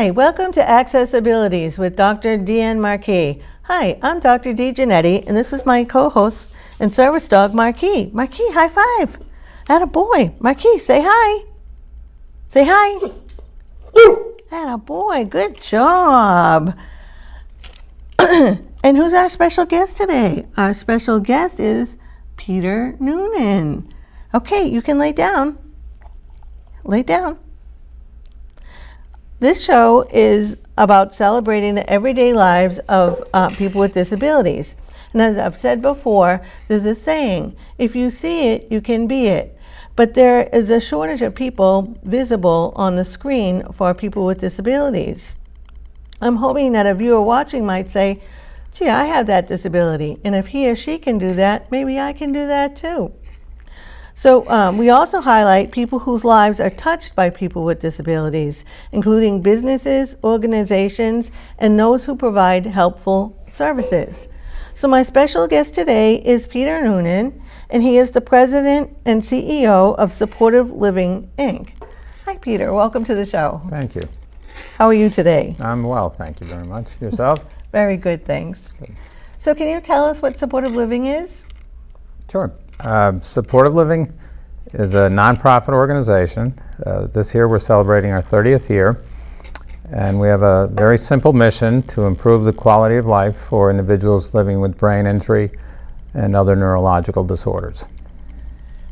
Hi, welcome to Accessibilities with Dr. Deanne Marquis. Hi, I'm Dr. Dee Giannetti, and this is my co-host and service dog, Marquis. Marquis, high five. Attaboy. Marquis, say hi. Say hi. Attaboy, good job. And who's our special guest today? Our special guest is Peter Noonan. Okay, you can lay down. Lay down. This show is about celebrating the everyday lives of people with disabilities. And as I've said before, there's a saying, if you see it, you can be it. But there is a shortage of people visible on the screen for people with disabilities. I'm hoping that a viewer watching might say, gee, I have that disability. And if he or she can do that, maybe I can do that too. So we also highlight people whose lives are touched by people with disabilities, including businesses, organizations, and those who provide helpful services. So my special guest today is Peter Noonan, and he is the president and CEO of Supportive Living, Inc. Hi, Peter. Welcome to the show. Thank you. How are you today? I'm well, thank you very much. Yourself? Very good, thanks. Good. So can you tell us what Supportive Living is? Sure. Supportive Living is a nonprofit organization. This year we're celebrating our 30th year, and we have a very simple mission to improve the quality of life for individuals living with brain injury and other neurological disorders.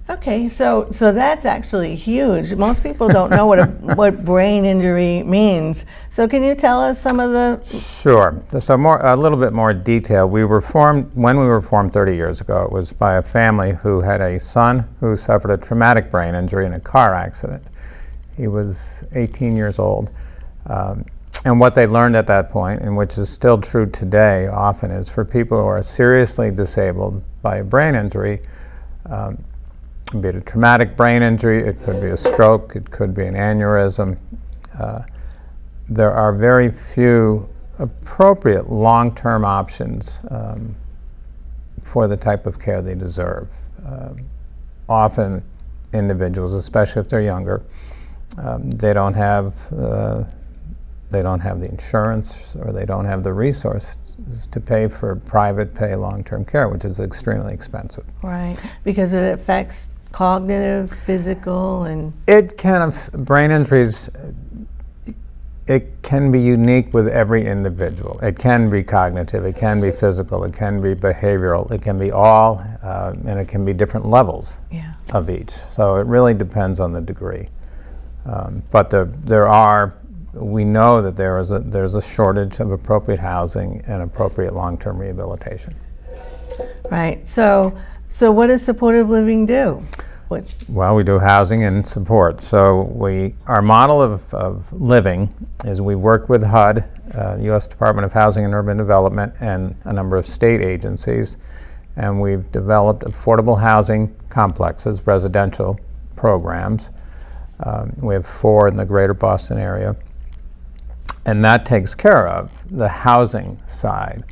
Okay, so that's actually huge. Most people don't know what brain injury means. So can you tell us some of the... Sure. So a little bit more detail. When we were formed 30 years ago, it was by a family who had a son who suffered a traumatic brain injury in a car accident. He was 18 years old. And what they learned at that point, and which is still true today often, is for people who are seriously disabled by a brain injury, it could be a traumatic brain injury, it could be a stroke, it could be an aneurysm. There are very few appropriate long-term options for the type of care they deserve. Often individuals, especially if they're younger, they don't have the insurance, or they don't have the resources to pay for private pay long-term care, which is extremely expensive. Right, because it affects cognitive, physical, and... Brain injuries, it can be unique with every individual. It can be cognitive, it can be physical, it can be behavioral, it can be all, and it can be different levels of each. So it really depends on the degree. But we know that there's a shortage of appropriate housing and appropriate long-term rehabilitation. Right. So what does Supportive Living do? Well, we do housing and support. So our model of living is we work with HUD, U.S. Department of Housing and Urban Development, and a number of state agencies, and we've developed affordable housing complexes, residential programs. We have 4 in the greater Boston area. And that takes care of the housing side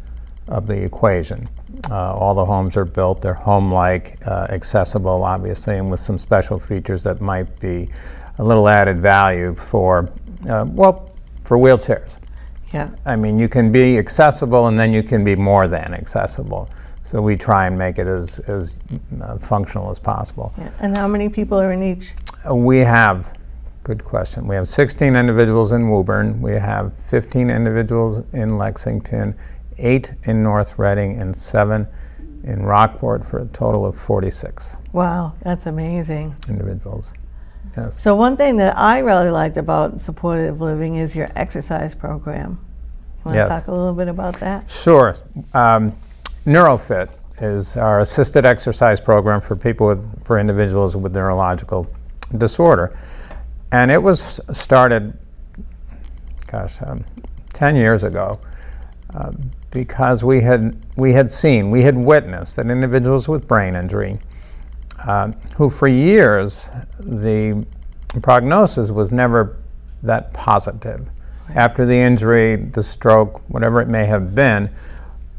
of the equation. All the homes are built, they're home-like, accessible, obviously, and with some special features that might be a little added value for wheelchairs. Yeah. I mean, you can be accessible, and then you can be more than accessible. So we try and make it as functional as possible. Yeah. And how many people are in each? Good question. We have 16 individuals in Woburn. We have 15 individuals in Lexington, 8 in North Reading, and 7 in Rockport, for a total of 46. Wow, that's amazing. Individuals. Yes. So one thing that I really liked about Supportive Living is your exercise program. You want to talk a little bit about that? Sure. NeuroFit is our assisted exercise program for individuals with neurological disorder. And it was started, 10 years ago, because we had witnessed that individuals with brain injury, who for years the prognosis was never that positive. Right. After the injury, the stroke, whatever it may have been,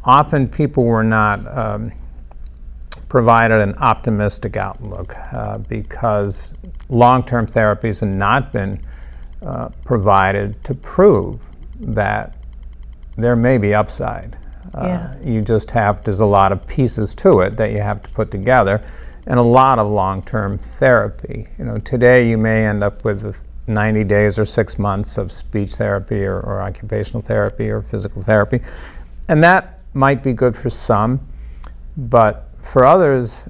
often people were not provided an optimistic outlook because long-term therapies had not been provided to prove that there may be upside. You just have, there's a lot of pieces to it that you have to put together, and a lot of long-term therapy. You know, today you may end up with 90 days or 6 months of speech therapy or occupational therapy or physical therapy, and that might be good for some, but for others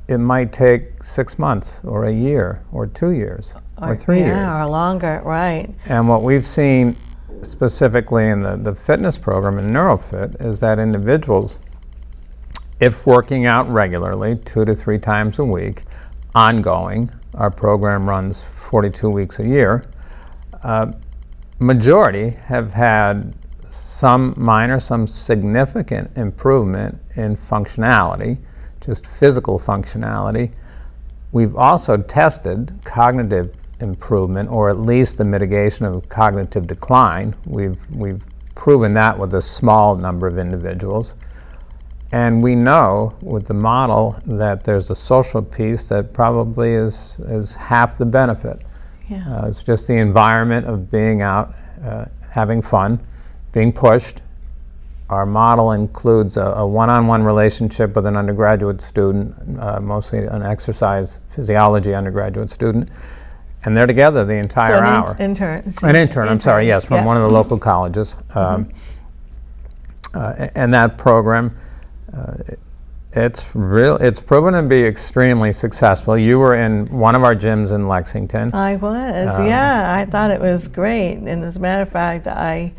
it might take 6 months or a year or 2 years or 3 years. Yeah, or longer, right. And what we've seen specifically in the fitness program in NeuroFit is that individuals, if working out regularly 2 to 3 times a week, ongoing, our program runs 42 weeks a year, majority have had some minor, some significant improvement in functionality, just physical functionality. We've also tested cognitive improvement, or at least the mitigation of cognitive decline. We've proven that with a small number of individuals. And we know with the model that there's a social piece that probably is half the benefit. Yeah. It's just the environment of being out, having fun, being pushed. Our model includes a one-on-one relationship with an undergraduate student, mostly an exercise physiology undergraduate student, and they're together the entire hour. Intern. An intern, I'm sorry, yes, from one of the local colleges. And that program, it's proven to be extremely successful. You were in one of our gyms in Lexington. I was, yeah. I thought it was great, and as a matter of fact, I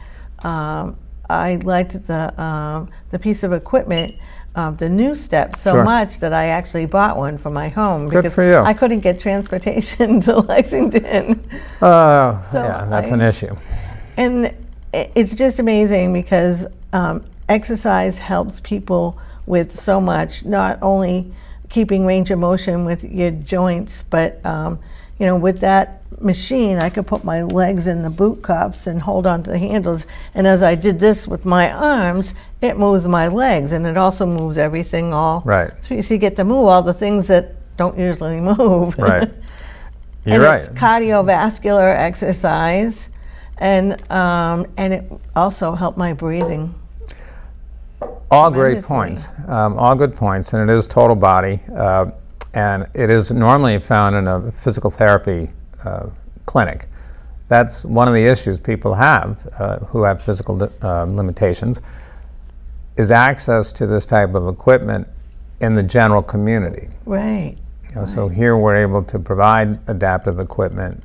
liked the piece of equipment, the new step, so much that I actually bought one for my home. Good because for you. I couldn't get transportation to Lexington. Yeah, that's an issue. And it's just amazing because exercise helps people with so much, not only keeping range of motion with your joints, but you know, with that machine, I could put my legs in the boot cups and hold on to the handles. And as I did this with my arms, it moves my legs, and it also moves everything all. Right. So you get to move all the things that don't usually move. Right. You're and right. It's cardiovascular exercise, and it also helped my breathing. All great points, all good points, and it is total body, and it is normally found in a physical therapy clinic. That's one of the issues people have who have physical limitations, is access to this type of equipment in the general community. Right. You know, so here we're able to provide adaptive equipment.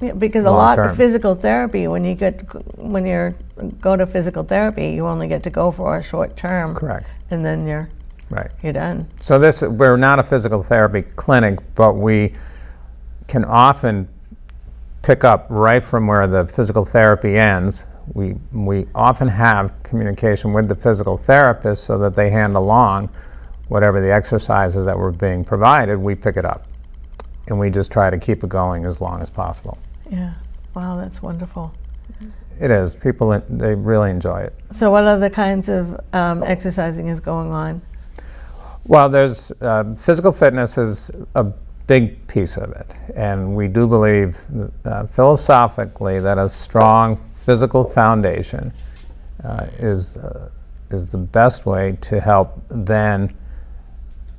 Yeah, because a lot of physical therapy, when you go to physical therapy, you only get to go for a short term. Correct. And then you're done. So we're not a physical therapy clinic, but we can often pick up right from where the physical therapy ends. We often have communication with the physical therapist so that they hand along whatever the exercises that were being provided. We pick it up, and we just try to keep it going as long as possible. Yeah. Wow, that's wonderful. It is. People, they really enjoy it. So what other kinds of exercising is going on? Well, there's physical fitness is a big piece of it, and we do believe philosophically that a strong physical foundation is the best way to help then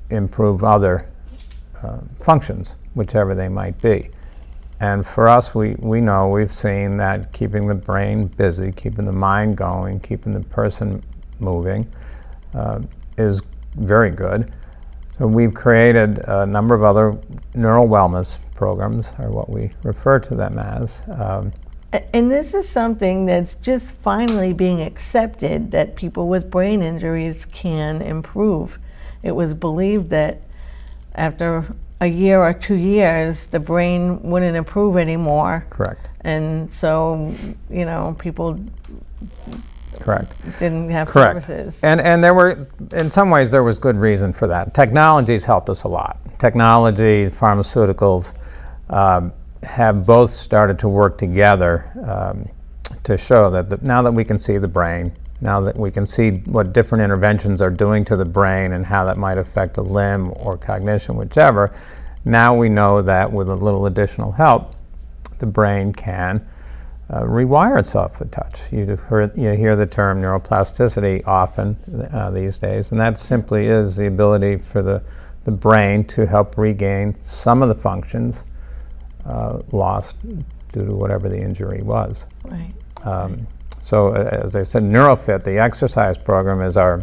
improve other functions, whichever they might be. And for us, we know, we've seen that keeping the brain busy, keeping the mind going, keeping the person moving is very good. So we've created a number of other neural wellness programs, or what we refer to them as. And this is something that's just finally being accepted, that people with brain injuries can improve. It was believed that after a year or 2 years, the brain wouldn't improve anymore. Correct. And so, you know, people didn't have services. And there were, in some ways, there was good reason for that. Technology's helped us a lot. Technology, pharmaceuticals have both started to work together to show that now that we can see the brain, now that we can see what different interventions are doing to the brain and how that might affect a limb or cognition, whichever, now we know that with a little additional help, the brain can rewire itself with touch. You hear the term neuroplasticity often these days, and that simply is the ability for the brain to help regain some of the functions lost due to whatever the injury was. Right. So as I said, NeuroFit, the exercise program, is our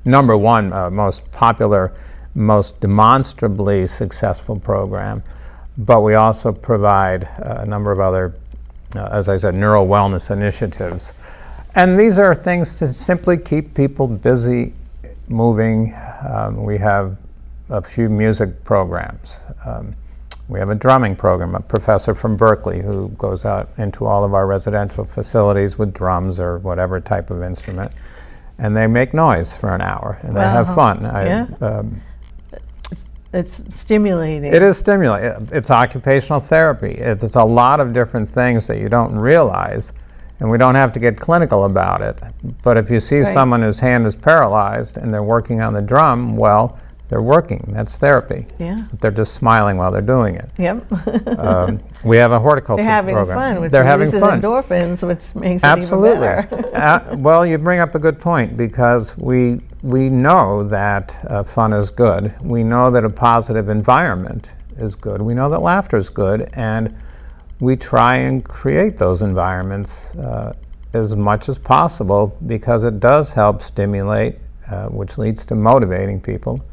number one most popular, most demonstrably successful program. But we also provide a number of other, as I said, neuro wellness initiatives. And these are things to simply keep people busy, moving. We have a few music programs. We have a drumming program, a professor from Berkeley who goes out into all of our residential facilities with drums or whatever type of instrument, and they make noise for an hour, and they have fun. It's stimulating. It is stimulating. It's occupational therapy. It's a lot of different things that you don't realize, and we don't have to get clinical about it. But if you see someone whose hand is paralyzed and they're working on the drum, well, they're working. That's therapy. Yeah. They're just smiling while they're doing it. Yep. We have a horticulture They're having program. fun, which they're having releases fun. endorphins, which makes Absolutely. it even better. Well, you bring up a good point, because we know that fun is good. We know that a positive environment is good. We know that laughter is good, and we try and create those environments as much as possible, because it does help stimulate, which leads to motivating people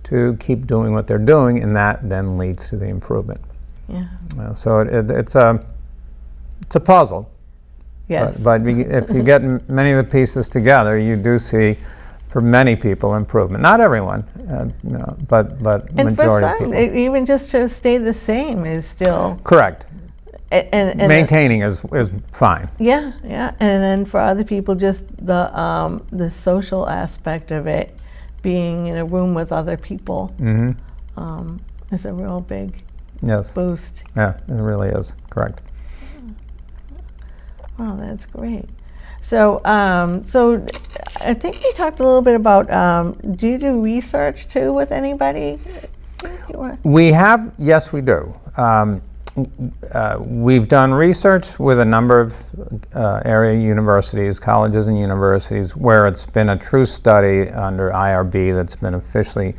to keep doing what they're doing, and that then leads to the improvement. Yeah. So it's a puzzle. Yes. But if you get many of the pieces together, you do see, for many people, improvement. Not everyone, but And majority for of some, people. even just to stay the same is still Correct. and Maintaining is fine. Yeah, yeah. And then for other people, just the social aspect of it, being in a room with other people, is a real big boost. Yeah, it really is. Correct. Wow, that's great. So, so I think you talked a little bit about. Do you do research too with anybody? We have, yes, we do. We've done research with a number of area universities, colleges and universities, where it's been a true study under IRB that's been officially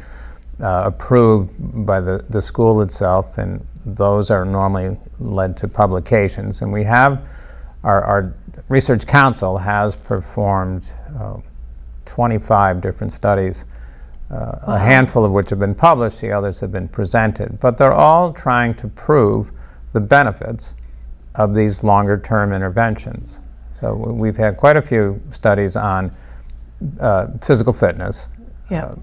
approved by the school itself, and those are normally led to publications. And we have, our research council has performed 25 different studies, a handful of which have been published, the others have been presented. But they're all trying to prove the benefits of these longer-term interventions. So we've had quite a few studies on physical fitness. Yeah.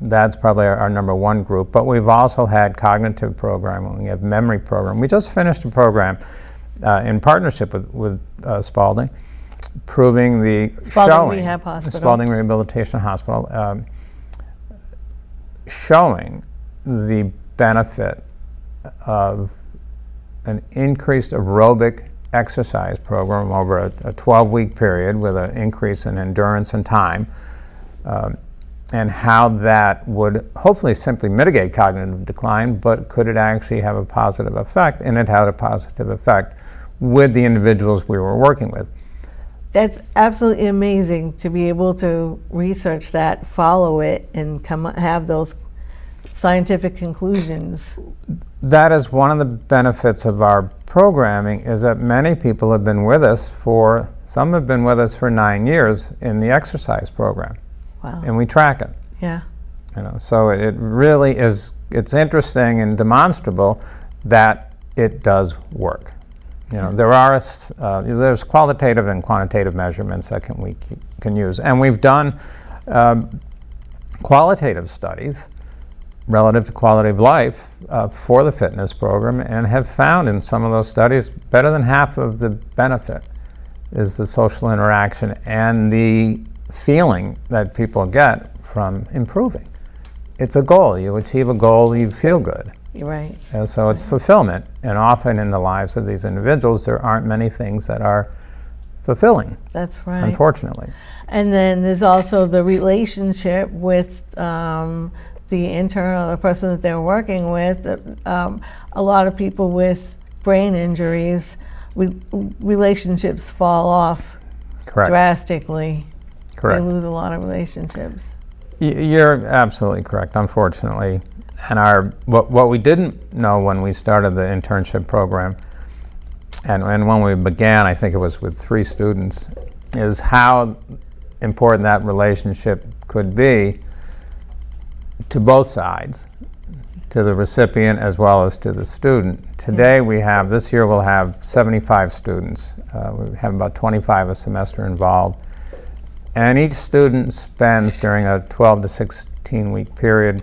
That's probably our number one group, but we've also had cognitive programming, we have memory program. We just finished a program in partnership with Spalding, proving the Spalding Rehabilitation Hospital, showing the benefit of an increased aerobic exercise program over a 12-week period with an increase in endurance and time, and how that would hopefully simply mitigate cognitive decline, but could it actually have a positive effect? And it had a positive effect with the individuals we were working with. That's absolutely amazing to be able to research that, follow it, and have those scientific conclusions. That is one of the benefits of our programming, is that many people have been with us some have been with us for 9 years in the exercise program. Wow. And we track it. Yeah. So it really is, it's interesting and demonstrable that it does work. There's qualitative and quantitative measurements that we can use. And we've done qualitative studies relative to quality of life for the fitness program, and have found in some of those studies better than half of the benefit is the social interaction and the feeling that people get from improving. It's a goal. You achieve a goal, you feel good. You're right. And so it's fulfillment, and often in the lives of these individuals there aren't many things that are fulfilling. That's right. Unfortunately. And then there's also the relationship with the intern or the person that they're working with. A lot of people with brain injuries, relationships fall off Correct. drastically. Correct. They lose a lot of relationships. You're absolutely correct, unfortunately. And what we didn't know when we started the internship program, and when we began, I think it was with 3 students, is how important that relationship could be to both sides, to the recipient as well as to the student. Today this year we'll have 75 students. We have about 25 a semester involved. And each student spends, during a 12 to 16 week period,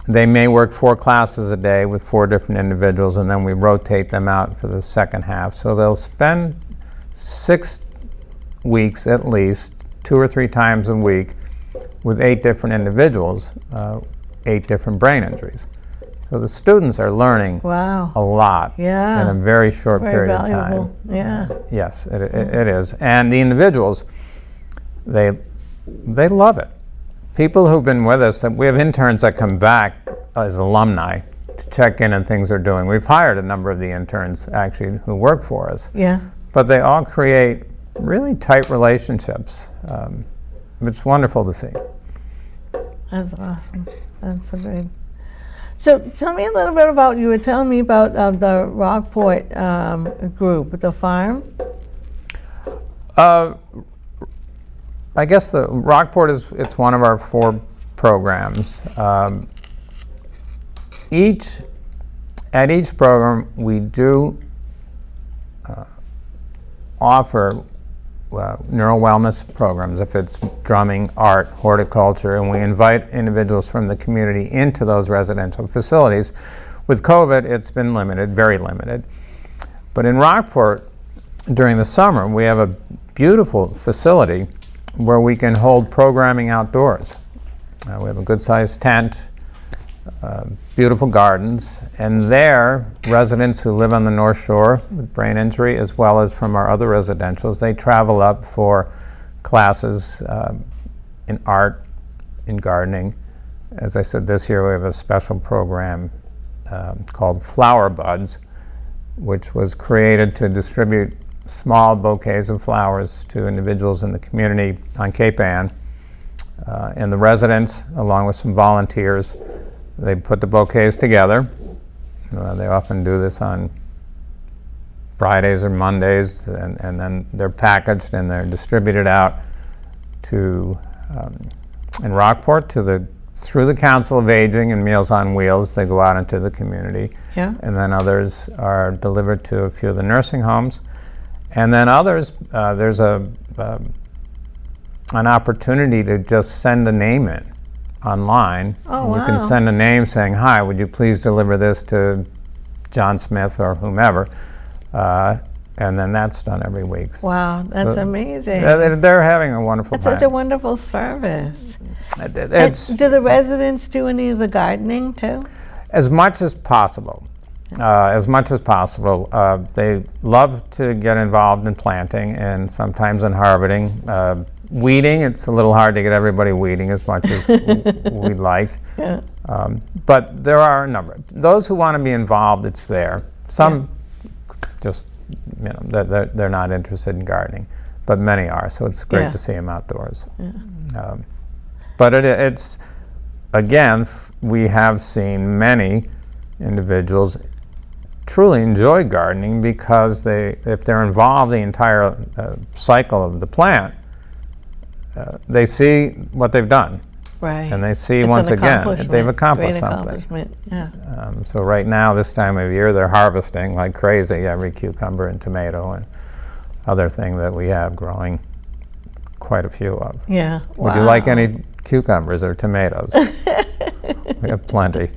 they may work 4 classes a day with 4 different individuals, and then we rotate them out for the second half. So they'll spend 6 weeks at least, 2 or 3 times a week, with 8 different individuals, 8 different brain injuries. So the students are learning Wow. a lot Yeah. in a very short Very period valuable. of time. Yeah. Yes, it is. And the individuals, they love it. People who've been with us, we have interns that come back as alumni to check in on things they're doing. We've hired a number of the interns, actually, who work for us. Yeah. But they all create really tight relationships. It's wonderful to see. That's awesome. That's so good. So tell me a little bit about, you were telling me about the Rockport group, the farm. I guess the Rockport it's one of our 4 programs. At each program we do offer neural wellness programs, if it's drumming, art, horticulture, and we invite individuals from the community into those residential facilities. With COVID, it's been limited, very limited. But in Rockport, during the summer, we have a beautiful facility where we can hold programming outdoors. We have a good-sized tent, beautiful gardens, and there, residents who live on the North Shore with brain injury, as well as from our other residentials, they travel up for classes in art, in gardening. As I said, this year we have a special program called Flower Buds, which was created to distribute small bouquets of flowers to individuals in the community on Cape Ann. And the residents, along with some volunteers, they put the bouquets together. They often do this on Fridays or Mondays, and then they're packaged and they're distributed out to, in Rockport, through the Council of Aging and Meals on Wheels. They go out into the community. Yeah. And then others are delivered to a few of the nursing homes. And then others, there's an opportunity to just send a name in online. Oh, and you wow. can send a name saying, "Hi, would you please deliver this to John Smith or whomever?" And then that's done every week. Wow, that's So amazing. they're having a wonderful That's time. such a wonderful service. It's And do the residents do any of the gardening too? as much as possible. They love to get involved in planting and sometimes in harvesting. Weeding, it's a little hard to get everybody weeding as much as we'd like. Yeah. But there are a number. Those who want to be involved, it's there. Some just, they're not interested in gardening, but many are, so it's great Yeah. to see them outdoors. But it's, again, we have seen many individuals truly enjoy gardening because if they're involved the entire cycle of the plant, they see what they've done. Right. And they see It's once an again accomplishment. they've accomplished Great something. accomplishment. Yeah. So right now, this time of year, they're harvesting like crazy every cucumber and tomato and other thing that we have growing quite a few of. Yeah. Would you like any cucumbers or tomatoes? We have plenty.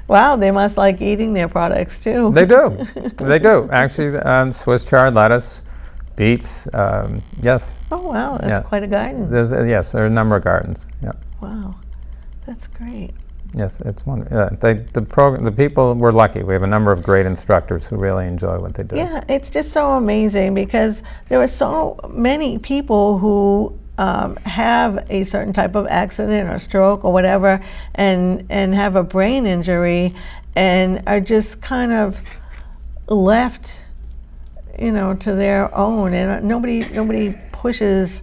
Wow, they must like eating their products too. They do. They do. Actually, Swiss chard lettuce, beets, yes. Oh wow, that's Yeah. quite a garden. Yes, there are a number of gardens. Yeah. Wow, that's great. Yes, it's wonderful. The people, we're lucky. We have a number of great instructors who really enjoy what they do. Yeah, it's just so amazing because there are so many people who have a certain type of accident or stroke or whatever, and have a brain injury, and are just kind of left, to their own, and nobody pushes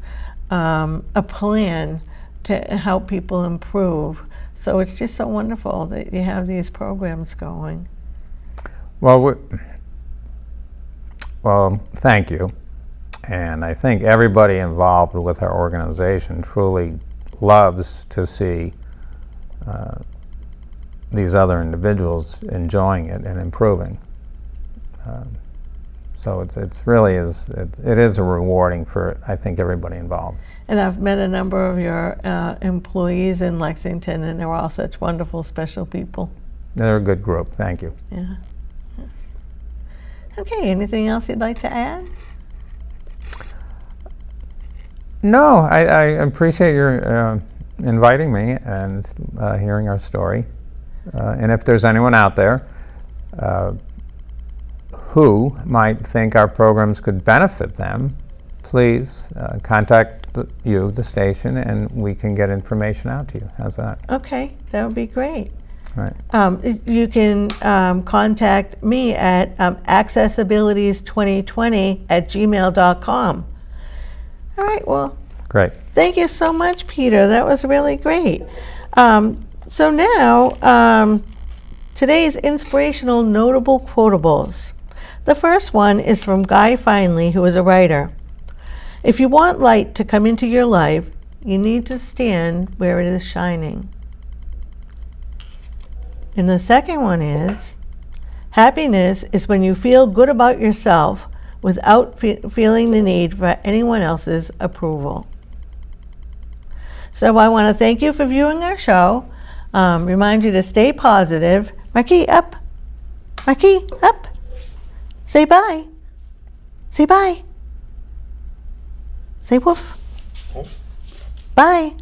a plan to help people improve. So it's just so wonderful that you have these programs going. Well, thank you. And I think everybody involved with our organization truly loves to see these other individuals enjoying it and improving. So it is a rewarding for, I think, everybody involved. And I've met a number of your employees in Lexington, and they're all such wonderful, special people. They're a good group. Thank you. Yeah. Okay, anything else you'd like to add? No, I appreciate your inviting me and hearing our story. And if there's anyone out there who might think our programs could benefit them, please contact the station, and we can get information out to you. How's that? Okay, that would be great. All right. You can contact me at accessibilities2020@gmail.com. All right, well, Great. thank you so much, Peter. That was really great. So now, today's inspirational notable quotables. The first one is from Guy Finley, who is a writer. If you want light to come into your life, you need to stand where it is shining. And the second one is, happiness is when you feel good about yourself without feeling the need for anyone else's approval. So I want to thank you for viewing our show. Remind you to stay positive. Marquis, up. Marquis, up. Say bye. Say bye. Say woof. Bye.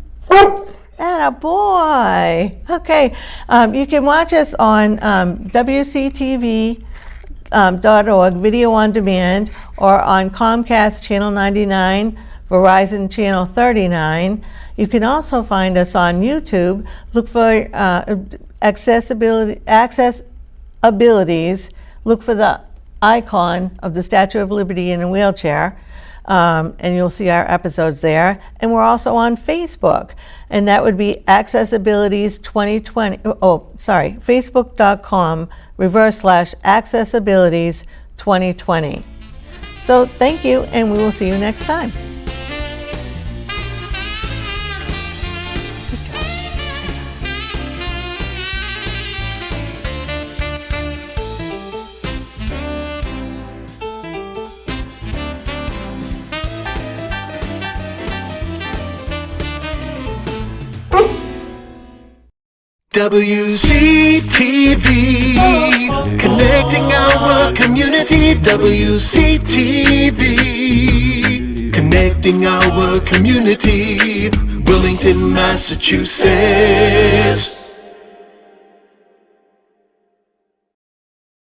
Atta boy. Okay. You can watch us on WCTV.org, video on demand, or on Comcast Channel 99, Verizon Channel 39. You can also find us on YouTube. Look for Accessibilities. Look for the icon of the Statue of Liberty in a wheelchair, and you'll see our episodes there. And we're also on Facebook, and that would be Accessibilities 2020. Facebook.com/accessibilities 2020. So thank you, and we will see you next time. WCTV, connecting our community. WCTV, connecting our community. Wellington, Massachusetts.